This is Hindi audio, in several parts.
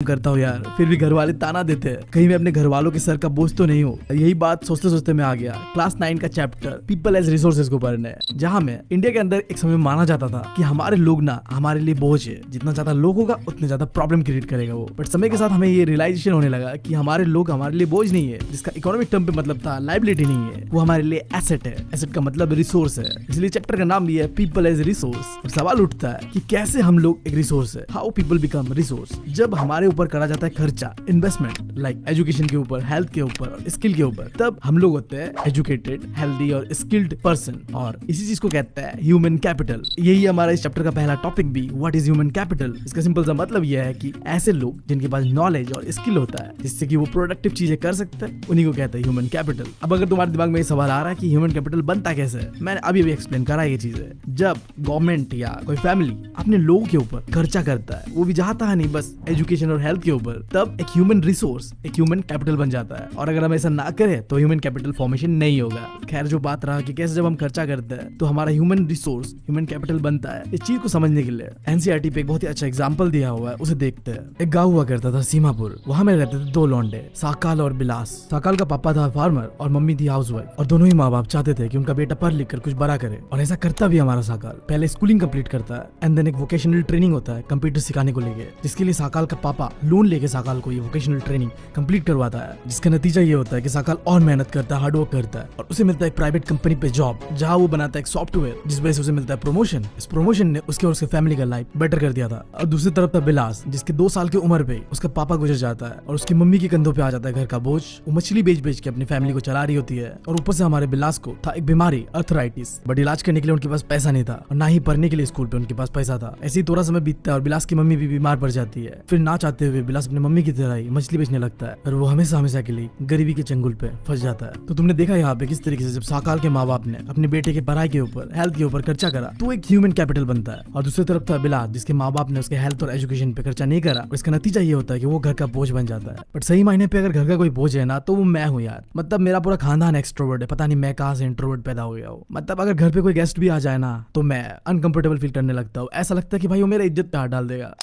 करता हूँ यार, फिर भी घर वाले ताना देते हैं कहीं मैं अपने घर वालों के सर का बोझ तो नहीं हूँ। यही बात सोचते सोचते मैं आ गया क्लास 9 का चैप्टर पीपल एज रिसोर्सेज को पढ़ने, जहाँ में इंडिया के अंदर एक समय माना जाता था कि हमारे लोग ना हमारे लिए बोझ है, जितना ज्यादा लोग होगा उतने ज्यादा प्रॉब्लम क्रिएट करेगा वो। बट समय के साथ हमें ये रियलाइजेशन होने लगा कि हमारे लोग हमारे लिए बोझ नहीं है, जिसका इकोनॉमिक टर्म पे मतलब था लाइबिलिटी नहीं है, वो हमारे लिए एसेट है। एसेट का मतलब रिसोर्स है, इसलिए चैप्टर का नाम भी है पीपल एज रिसोर्स। और सवाल उठता है कि कैसे हम लोग एक रिसोर्स है, हाउ पीपल बिकम रिसोर्स। जब हमारे ऊपर करा जाता है खर्चा, इन्वेस्टमेंट लाइक एजुकेशन के ऊपर, हेल्थ के ऊपर और स्किल के ऊपर, तब हम लोग होते हैं एजुकेटेड, हेल्दी और स्किल्ड पर्सन। और इसी चीज को कहते हैं ह्यूमन कैपिटल। यही हमारा इस चैप्टर का पहला टॉपिक भी, व्हाट इज ह्यूमन कैपिटल। इसका सिंपल सा मतलब यह है कि ऐसे लोग जिनके पास नॉलेज और स्किल होता है जिससे कि वो प्रोडक्टिव चीजें कर सकते हैं, उन्हीं को कहते हैं ह्यूमन कैपिटल। अब अगर तुम्हारे दिमाग में ये सवाल आ रहा है कि ह्यूमन कैपिटल बनता कैसे है, मैंने अभी एक्सप्लेन करा ये चीजें। जब गवर्नमेंट या कोई फैमिली अपने लोगों के ऊपर खर्चा करता है, वो भी चाहता है नहीं बस एजुकेशन और हेल्थ के ऊपर, तब एक ह्यूमन रिसोर्स, एक ह्यूमन कैपिटल बन जाता है। और अगर हम ऐसा ना करें तो ह्यूमन कैपिटल फॉर्मेशन नहीं होगा। खैर, जो बात रहा कि कैसे जब हम खर्चा करते हैं तो हमारा ह्यूमन रिसोर्स, ह्यूमन कैपिटल बनता है, इस चीज को समझने के लिए एनसीईआरटी पे एक बहुत ही अच्छा एग्जांपल दिया हुआ है, उसे देखते हैं। एक गांव हुआ करता था सीमापुर, वहां में रहते थे दो लौंडे, साकाल और बिलास। साकाल का पापा था फार्मर और मम्मी थी हाउसवाइफ, और दोनों ही माँ बाप चाहते थे कि उनका बेटा पढ़ लिख कर कुछ बड़ा करे, और ऐसा करता भी हमारा साकाल। पहले स्कूलिंग कंप्लीट करता है एंड देन एक वोकेशनल ट्रेनिंग होता है कंप्यूटर सिखाने को लेके, जिसके लिए साकाल का पापा लोन लेके साकाल को ये वोकेशनल ट्रेनिंग कंप्लीट करवाता है। जिसका नतीजा ये होता है कि साकाल और मेहनत करता है, हार्डवर्क करता है, और उसे मिलता है एक प्राइवेट कंपनी पे जॉब, जहाँ वो बनाता है एक सॉफ्टवेयर, जिस वजह से उसे मिलता है प्रमोशन। इस प्रमोशन ने उसके और उसके फैमिली का लाइफ बेटर कर दिया था। और दूसरी तरफ था बिलास, जिसके 2 साल की उम्र पे उसका पापा गुजर जाता है और उसकी मम्मी के कंधों पे आ जाता है घर का बोझ। वो मछली बेच बेच के अपनी फैमिली को चला रही होती है, और ऊपर से हमारे बिलास को था एक बीमारी, अर्थराइटिस। बट इलाज करने के लिए उनके पास पैसा नहीं था, और ना ही पढ़ने के लिए स्कूल पे उनके पास पैसा था। ऐसे ही थोड़ा समय बीतता है और बिलास की मम्मी भी बीमार पड़ जाती है। फिर ना चाहते हुए बिलास अपनी मम्मी की तरह ही मछली बेचने लगता है, और वो हमेशा हमेशा के लिए गरीबी के चंगुल पे फंस जाता है। तो तुमने देखा यहाँ पे किस तरीके से जब साकाल के माँ बाप ने अपने बेटे के पढ़ाई के ऊपर, हेल्थ के ऊपर खर्चा करा तो एक ह्यूमन कैपिटल बनता है। और दूसरी तरफ था बिलास, जिसके माँ बाप ने उसके हेल्थ और एजुकेशन पे खर्चा नहीं करा, और इसका नतीजा ये होता है कि वो घर का बोझ बन जाता है। बट सही मायने पे अगर घर का कोई बोझ है ना, तो वो मैं हूँ यार। मतलब मेरा पूरा खानदान एक्सट्रोवर्ट है, पता नहीं मैं कहाँ से इंट्रोवर्ट पैदा हो गया हूँ। मतलब अगर घर पे कोई गेस्ट भी आ जाए ना, तो मैं अनकंफर्टेबल फील करने लगता हूँ। ऐसा लगता है कि भाई वो मेरा इज्जत पे हाथ डाल देगा।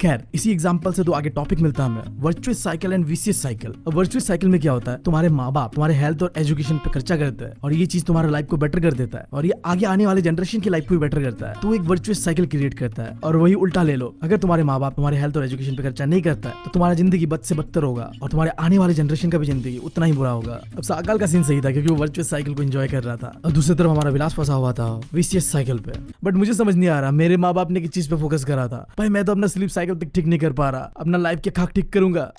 खैर, इसी एग्जांपल से तो आगे टॉपिक मिलता है हमें, virtuous cycle and vicious cycle. अब वर्चुअस साइकिल में क्या होता है, तुम्हारे माँ बाप तुम्हारे हेल्थ और एजुकेशन पे खर्चा करते हैं, और ये चीज तुम्हारे लाइफ को बेटर कर देता है, और ये आगे आने वाले जनरेशन की लाइफ को भी बेटर करता है। तो एक वर्चुअस साइकिल क्रिएट करता है। और वही उल्टा ले लो, अगर तुम्हारे माँ बाप तुम्हारे हेल्थ और एजुकेशन पे खर्चा नहीं करता है, तो तुम्हारा जिंदगी बद से बदतर होगा, और तुम्हारे आने वाले जनरेशन का भी जिंदगी उतना ही बुरा होगा। अब साकाल का सीन सही था, क्योंकि वो वर्चुअस साइकिल को एंजॉय कर रहा था, और दूसरी तरफ हमारा विलास फंसा हुआ था विशियस साइकिल पे। बट मुझे समझ नहीं आ रहा मेरे माँ बाप ने किस चीज पे फोकस करा था। भाई मैं तो अपना स्लीप साइकिल तक ठीक नहीं कर पा रहा, अपना लाइफ के खाक ठीक करूंगा।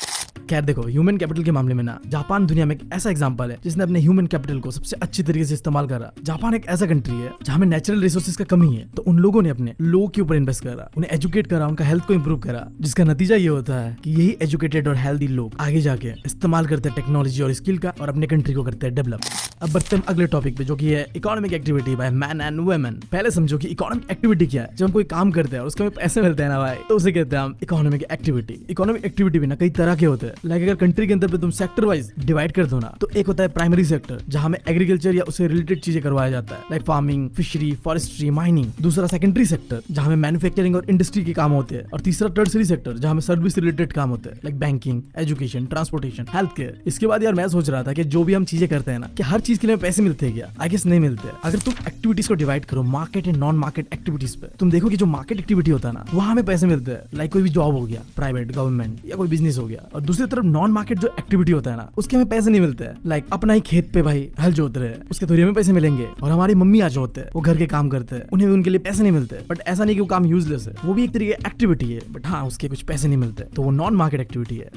खैर देखो, ह्यूमन कैपिटल के मामले में ना, जापान दुनिया में एक ऐसा एग्जांपल है जिसने अपने ह्यूमन कैपिटल को सबसे अच्छी तरीके से इस्तेमाल करा। जापान एक ऐसा कंट्री है जहाँ में नेचुरल रिसोर्सेज का कमी है, तो उन लोगों ने अपने लोगों के ऊपर इन्वेस्ट करा, उन्हें एजुकेट करा, उनका हेल्थ को इंप्रूव करा, जिसका नतीजा ये होता है कि यही एजुकेटेड और हेल्दी लोग आगे जाके इस्तेमाल करते हैं टेक्नोलॉजी और स्किल का, और अपने कंट्री को करते हैं डेवलप। अब बढ़ते हैं अगले टॉपिक पे, जो कि है economic activity by man and women. पहले समझो कि इकोनॉमिक एक्टिविटी क्या है। जब हम कोई काम करते हैं और उसके हमें पैसे मिलते हैं ना भाई, तो उसे कहते हैं हम इकोनॉमिक एक्टिविटी। इकोनॉमिक एक्टिविटी भी ना कई तरह के होते हैं। लाइक अगर कंट्री के अंदर पे तुम सेक्टर वाइज डिवाइड कर दो ना, तो एक होता है प्राइमरी सेक्टर, जहां में एग्रीकल्चर या उससे रिलेटेड चीजें करवाया जाता है, like farming, fishery, forestry, mining. दूसरा सेकेंडरी सेक्टर, जहां में मैन्युफैक्चरिंग और इंडस्ट्री के काम होते हैं। और तीसरा टर्सरी सेक्टर, जहां में सर्विस रिलेटेड काम होते हैं, like banking, education, transportation, health care. इसके बाद यार मैं सोच रहा था कि जो भी हम चीजें करते हैं ना, कि हर चीज के लिए पैसे मिलते हैं क्या? आई गेस नहीं मिलते। अगर तुम एक्टिविटीज को डिवाइड करो market and non market activities पे, तुम देखो कि जो मार्केट एक्टिविटी होता है ना, वहां हमें पैसे मिलते हैं, लाइक कोई भी जॉब हो गया, प्राइवेट, गवर्नमेंट या कोई बिजनेस हो गया। और दूसरी तरफ नॉन मार्केट जो एक्टिविटी होता है ना, उसके हमें पैसे नहीं मिलते हैं। लाइक अपना ही खेत पे भाई हल जोत रहे हैं, उसके थोड़ी हमें पैसे मिलेंगे। और हमारी मम्मी आज होते हैं, वो घर के काम करते हैं, उन्हें भी उनके लिए पैसे नहीं मिलते। बट ऐसा नहीं कि वो काम यूजलेस है, वो भी एक तरीके एक्टिविटी है, बट हाँ उसके कुछ पैसे नहीं मिलते, तो वो नॉन मार्केट एक्टिविटी है।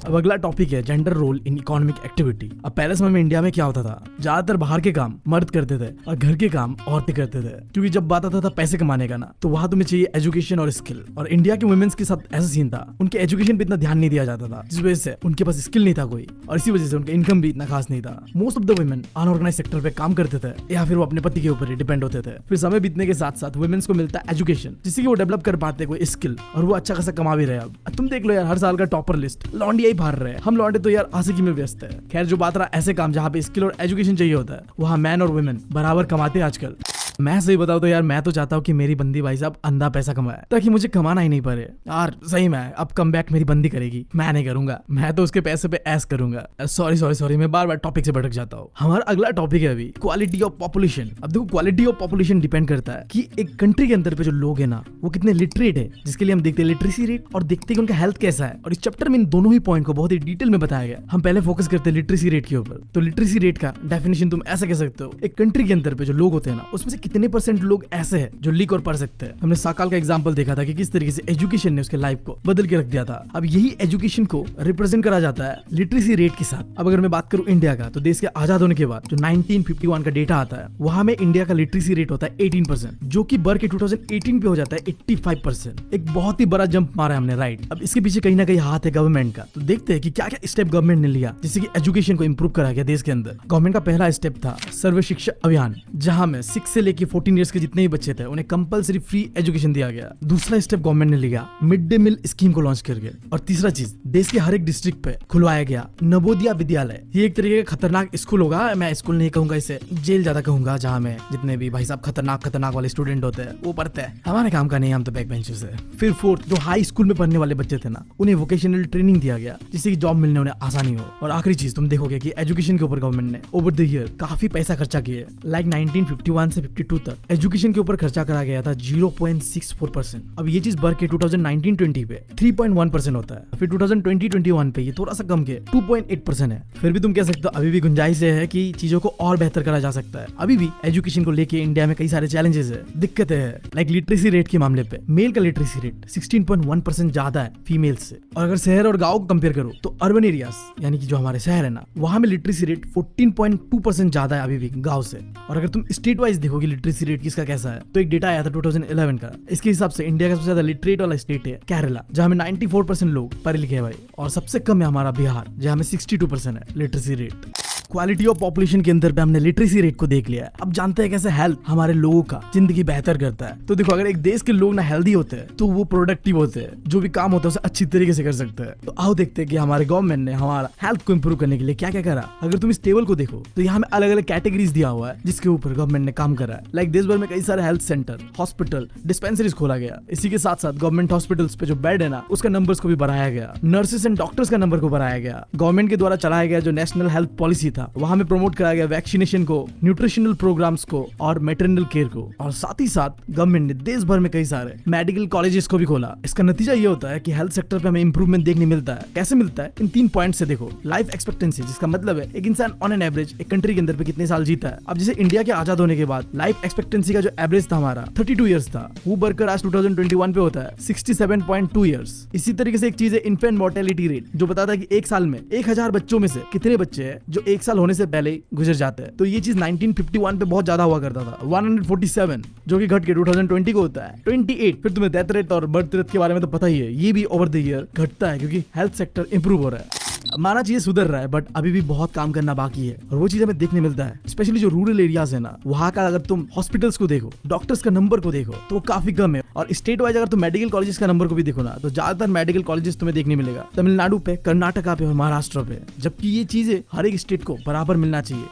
अब अगला टॉपिक है gender role in economic activity. अब पहले समय में इंडिया में क्या होता था, ज्यादातर बाहर के काम मर्द करते थे और घर के काम औरतें करते थे, क्योंकि जब बात आता था पैसे कमाने का ना, तो वहां तुम्हें चाहिए एजुकेशन और स्किल। और इंडिया के वुमेन्स के साथ ऐसा सीन था, उनके एजुकेशन पे इतना ध्यान नहीं दिया जाता था, जिस वजह से उनके पास स्किल नहीं था कोई, और इसी वजह से उनका इनकम भी इतना खास नहीं था। Most of the women unorganise sector पे काम करते थे, या फिर वो अपने पति के ऊपर ही डिपेंड होते थे। फिर समय बीतने के साथ साथ वुमेन्स को मिलता है एजुकेशन, जिससे कि वो डेवलप कर पाते कोई स्किल, और वो अच्छा खासा कमा भी रहे। अब तुम देख लो यार, हर साल का टॉपर लिस्ट लॉन्डिया ही फाड़ रहे हैं। हम लौंडे तो यार आशिकी में व्यस्त है। खैर जो बात रहा ऐसे काम जहाँ पे स्किल और एजुकेशन चाहिए होता है, वहाँ मैन और वुमेन बराबर कमाते हैं आजकल। मैं सही बताऊं तो यार मैं तो चाहता हूँ कि मेरी बंदी भाई साहब अंधा पैसा कमाए ताकि मुझे कमाना ही नहीं पड़े यार। सही में अब कम बैक मेरी बंदी करेगी, मैं नहीं करूंगा, मैं तो उसके पैसे पे ऐश करूंगा। सॉरी मैं बार बार टॉपिक से भटक जाता हूँ। हमारा अगला टॉपिक है अभी क्वालिटी ऑफ पॉपुलेशन। अब देखो क्वालिटी ऑफ पॉपुलेशन डिपेंड करता है कि एक कंट्री के अंदर पे जो लोग है ना वो कितने लिटरेट है, जिसके लिए हम देखते हैं लिटरेसी रेट और देखते हैं कि उनका हेल्थ कैसा है। और इस चैप्टर में इन दोनों ही पॉइंट को बहुत ही डिटेल में बताया गया। हम पहले फोकस करते हैं लिटरेसी रेट के ऊपर। तो लिटरेसी रेट का डेफिनेशन तुम ऐसा कह सकते हो, एक कंट्री के अंदर पे जो लोग होते हैं ना उसमें से कितने % लोग ऐसे हैं जो लिख और पढ़ सकते हैं। हमने साकाल का एग्जांपल देखा था कि किस तरीके से एजुकेशन ने उसके लाइफ को बदल के रख दिया था। अब यही एजुकेशन को रिप्रेजेंट करा जाता है लिटरेसी रेट के साथ। अब अगर मैं बात करूं इंडिया का, तो देश के आजाद होने के बाद जो 1951 का डेटा आता है वहां में इंडिया का लिटरेसी रेट होता है 18%, जो कि बढ़ के 2018 पे हो जाता है 85%। एक बहुत ही बड़ा जंप मारा है हमने, राइट। अब इसके पीछे कहीं ना कहीं हाथ है गवर्नमेंट का। तो देखते हैं कि क्या क्या स्टेप गवर्नमेंट ने लिया जिससे कि एजुकेशन को इंप्रूव करा गया देश के अंदर। गवर्नमेंट का पहला स्टेप था सर्व शिक्षा अभियान, जहां में 6 से लेके 14 ईयर्स के जितने भी बच्चे थे उन्हें कंपलसरी फ्री एजुकेशन दिया गया। दूसरा स्टेप गवर्नमेंट ने लिया मिड डे मील स्कीम को लॉन्च करके। और तीसरा चीज, देश के हर एक डिस्ट्रिक्ट पे खुलवाया गया नवोदया विद्यालय। ये एक तरीके का खतरनाक स्कूल होगा, मैं स्कूल नहीं कहूंगा इसे, जेल ज्यादा कहूंगा, जहां में जितने भी भाई साहब खतरनाक वाले स्टूडेंट होते हैं वो पढ़ते हैं। हमारे काम का नहीं, हम तो बैक बेंचर्स है। फिर फोर्थ, जो हाई स्कूल में पढ़ने वाले बच्चे थे ना उन्हें वोकेशनल ट्रेनिंग दिया गया जिससे कि जॉब मिलने उन्हें आसानी हो। और आखिरी चीज तुम देखोगे कि एजुकेशन के ऊपर गवर्नमेंट ने ओवर द ईयर काफी पैसा खर्चा किया। लाइक 1951 से 52 तक एजुकेशन के ऊपर खर्चा करा गया था 0.64%। अब ये चीज बढ़ के 2019-20 पे 3.1% होता है। फिर 2020-21 पे ये थोड़ा सा कम के 2.8% है। फिर भी तुम कह सकते हो अभी भी गुंजाइश है कि चीजों को और बेहतर करा जा सकता है। अभी भी एजुकेशन को लेके इंडिया में कई सारे चैलेंजेस है, दिक्कतें है। लाइक लिटरेसी रेट के मामले पे मेल का लिटरेसी रेट 16.1% ज्यादा है फीमेल से। और अगर शहर और गांव को कंपेयर करो तो अर्बन एरियाज यानी कि जो हमारे शहर है ना वहां में लिटरेसी रेट 14.2% ज्यादा है अभी भी गांव से। और अगर तुम स्टेट वाइज देखोगे लिटरेसी रेट किसका कैसा है, तो एक डेटा आया था 2011 का। इसके हिसाब से इंडिया का सबसे ज्यादा लिटरेट वाला स्टेट है केरला, जहां में 94% लोग पढ़े लिखे हैं भाई। और सबसे कम है हमारा बिहार, जहां में 62% है literacy rate. Quality of population के अंदर पे हमने लिटरेसी रेट को देख लिया है। अब जानते हैं कैसे हेल्थ हमारे लोगों का जिंदगी बेहतर करता है। तो देखो, अगर एक देश के लोग ना हेल्दी होते हैं तो वो प्रोडक्टिव होते हैं, जो भी काम होता है उसे अच्छी तरीके से कर सकते हैं। तो आओ देखते हैं कि हमारे गवर्नमेंट ने हमारा हेल्थ को इंप्रूव करने के लिए क्या क्या करा। अगर तुम इस टेबल को देखो तो यहाँ में अलग अलग कैटेगरीज दिया हुआ है जिसके ऊपर गवर्नमेंट ने काम करा है। लाइक देश भर में कई सारे हेल्थ सेंटर, हॉस्पिटल, डिस्पेंसरीज खोला गया। इसी के साथ साथ गवर्नमेंट हॉस्पिटल्स पे जो बेड है ना उसका नंबर्स को भी बढ़ाया गया। नर्सेस एंड डॉक्टर्स का नंबर को बढ़ाया गया। गवर्नमेंट के द्वारा चलाया गया जो नेशनल हेल्थ पॉलिसी था वहां में प्रमोट कराया गया वैक्सीनेशन को, न्यूट्रिशनल प्रोग्राम्स को और मैटरनल केयर को। और साथ ही साथ गवर्नमेंट ने देश भर में कई सारे मेडिकल कॉलेजेस को भी खोला। इसका नतीजा ये होता है कि हेल्थ सेक्टर पे हमें इंप्रूवमेंट देखने मिलता है। कैसे मिलता है? इन 3 पॉइंट से देखो। लाइफ एक्सपेक्टेंसी, जिसका मतलब है एक इंसान ऑन एन एवरेज एक कंट्री के अंदर पे कितने साल जीता है। अब जैसे इंडिया के आजाद होने के बाद लाइफ एक्सपेक्टेंसी का जो एवरेज था हमारा 32 ईयर्स था, वो बढ़कर आज 2021 पे होता है 67.2 ईयर्स। इसी तरीके से एक चीज है इन्फेंट मोर्टेलिटी रेट, जो बताता है कि एक साल में 1000 बच्चों में से कितने बच्चे हैं जो 1 साल होने से पहले गुजर जाते हैं। तो ये चीज 1951 पे बहुत ज्यादा हुआ करता था, 147, जो कि घट के 2020 को होता है 28। फिर तुम्हें डेथ रेट और बर्थ रेट के बारे में तो पता ही है, ये भी ओवर द ईयर घटता है क्योंकि हेल्थ सेक्टर इंप्रूव हो रहा है। माना चीजें सुधर रहा है बट अभी भी बहुत काम करना बाकी है और वो चीज हमें देखने मिलता है। स्पेशली जो रूरल एरियाज है ना, वहाँ का अगर तुम हॉस्पिटल्स को देखो, डॉक्टर्स का नंबर को देखो तो वो काफी कम है। और स्टेट वाइज अगर तुम मेडिकल कॉलेजेस का नंबर को भी देखो ना तो ज्यादातर मेडिकल कॉलेजेस तुम्हें देखने मिलेगा तमिलनाडु पे, कर्नाटका पे और महाराष्ट्र पे, जबकि ये चीजें हर एक स्टेट को बराबर मिलना चाहिए।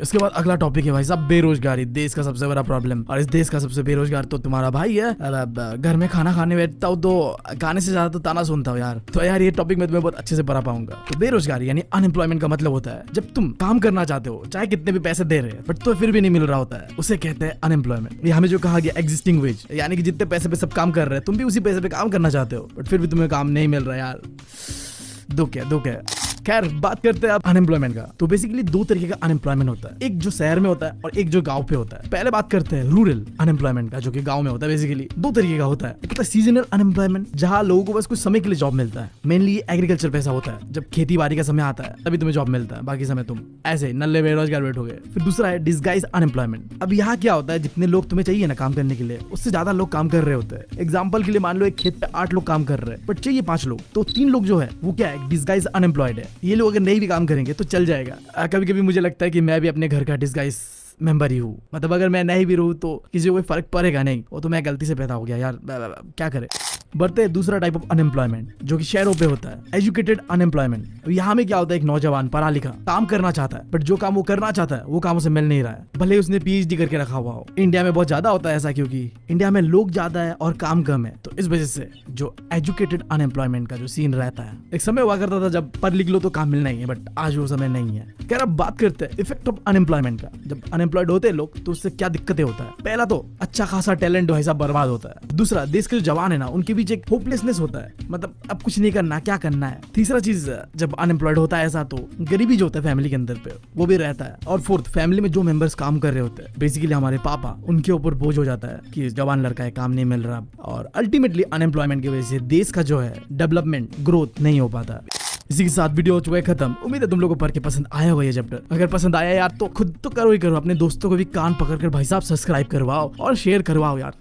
इसके बाद अगला टॉपिक है भाई साहब बेरोजगारी, देश का सबसे बड़ा प्रॉब्लम। और इस देश का सबसे बेरोजगार तो तुम्हारा भाई है। घर में खाना खाने बैठता हूँ तो गाने से ज्यादा तो ताना सुनता हूँ यार। तो यार ये टॉपिक मैं तुम्हें बहुत अच्छे से पढ़ा पाऊंगा। तो बेरोजगारी यानी अनएम्प्लॉयमेंट का मतलब होता है जब तुम काम करना चाहते हो, चाहे कितने भी पैसे दे रहे हैं बट तो फिर भी नहीं मिल रहा होता है, उसे कहते हैं अनएम्प्लॉयमेंट। ये हमें जो कहा गया एग्जिस्टिंग वेज, यानी कि जितने पैसे पे सब काम कर रहे हैं तुम भी उसी पैसे पे काम करना चाहते हो बट फिर भी तुम्हें काम नहीं मिल रहा यार। दुख है। खैर बात करते हैं अब अनएम्प्लॉयमेंट का। तो बेसिकली 2 तरीके का अनएम्प्लॉयमेंट होता है, एक जो शहर में होता है और एक जो गांव पे होता है। पहले बात करते हैं रूरल अनएम्प्लॉयमेंट का, जो कि गांव में होता है। बेसिकली 2 तरीके का होता है। एक होता है सीजनल अनएम्प्लॉयमेंट, जहां लोगों को बस कुछ समय के लिए जॉब मिलता है। मेनली एग्रीकल्चर पैसा होता है, जब खेती बाड़ी का समय आता है तभी तुम्हें जॉब मिलता है, बाकी समय तुम ऐसे नल्ले बेरोजगार बैठोगे। फिर दूसरा है डिस्गाइज अनएम्प्लॉयमेंट। अब यहाँ क्या होता है, जितने लोग तुम्हें चाहिए ना काम करने के लिए उससे ज्यादा लोग काम कर रहे होते हैं। एग्जाम्पल के लिए मान लो एक खेत पे 8 लोग काम कर रहे हैं बट चाहिए 5 लोग, तो 3 लोग जो है वो क्या है, डिस्गाइज अनएम्प्लॉयड है। ये लोग अगर नहीं भी काम करेंगे तो चल जाएगा। कभी कभी मुझे लगता है कि मैं भी अपने घर का डिस्गाइज मेंबर ही हूँ। मतलब अगर मैं नहीं भी रहूँ तो किसी को कोई फर्क पड़ेगा नहीं, वो तो मैं गलती से पैदा हो गया यार, क्या करे। बढ़ते हैं दूसरा टाइप ऑफ अनएम्प्लॉयमेंट जो कि शहरों पे होता है, एजुकेटेड अनएम्प्लॉयमेंट। यहाँ में क्या होता है, एक नौजवान पढ़ा लिखा काम करना चाहता है, बट जो काम वो करना चाहता है वो काम उसे मिल नहीं रहा है, भले उसने पीएचडी करके रखा हुआ हो। इंडिया में बहुत ज्यादा होता है ऐसा, क्योंकि इंडिया में लोग ज्यादा है और काम कम है, तो इस वजह से जो एजुकेटेड अनएम्प्लॉयमेंट का जो सीन रहता है, एक समय हुआ करता था जब पढ़ लिख लो तो काम मिलना ही है, बट आज वो समय नहीं है। खैर अब बात करते हैं इफेक्ट ऑफ अनएम्प्लॉयमेंट का। जब अनएम्प्लॉयड होते हैं लोग तो उससे क्या दिक्कतें होता है। पहला तो अच्छा खासा टैलेंट जो है सब बर्बाद होता है। दूसरा, देश के जो जवान है ना उनके बीच एक होपलेसनेस होता है, मतलब अब कुछ नहीं करना, क्या करना है। तीसरा चीज, जब अनएम्प्लॉयड होता है ऐसा तो गरीबी जो होता है फैमिली के अंदर पे वो भी रहता है। और फोर्थ, फैमिली में जो मेंबर्स काम कर रहे होते हैं, बेसिकली हमारे पापा, उनके ऊपर बोझ हो जाता है कि जवान लड़का है, काम नहीं मिल रहा, और अल्टीमेटली अनएम्प्लॉयमेंट की वजह से देश का जो है डेवलपमेंट, ग्रोथ नहीं हो पाता। इसी के साथ वीडियो हो चुका है खत्म। उम्मीद है तुम लोगों को पढ़ के पसंद आया होगा ये चैप्टर। अगर पसंद आया यार तो खुद तो करो ही करो, अपने दोस्तों को भी कान पकड़ कर भाई साहब सब्सक्राइब करवाओ और शेयर करवाओ यार।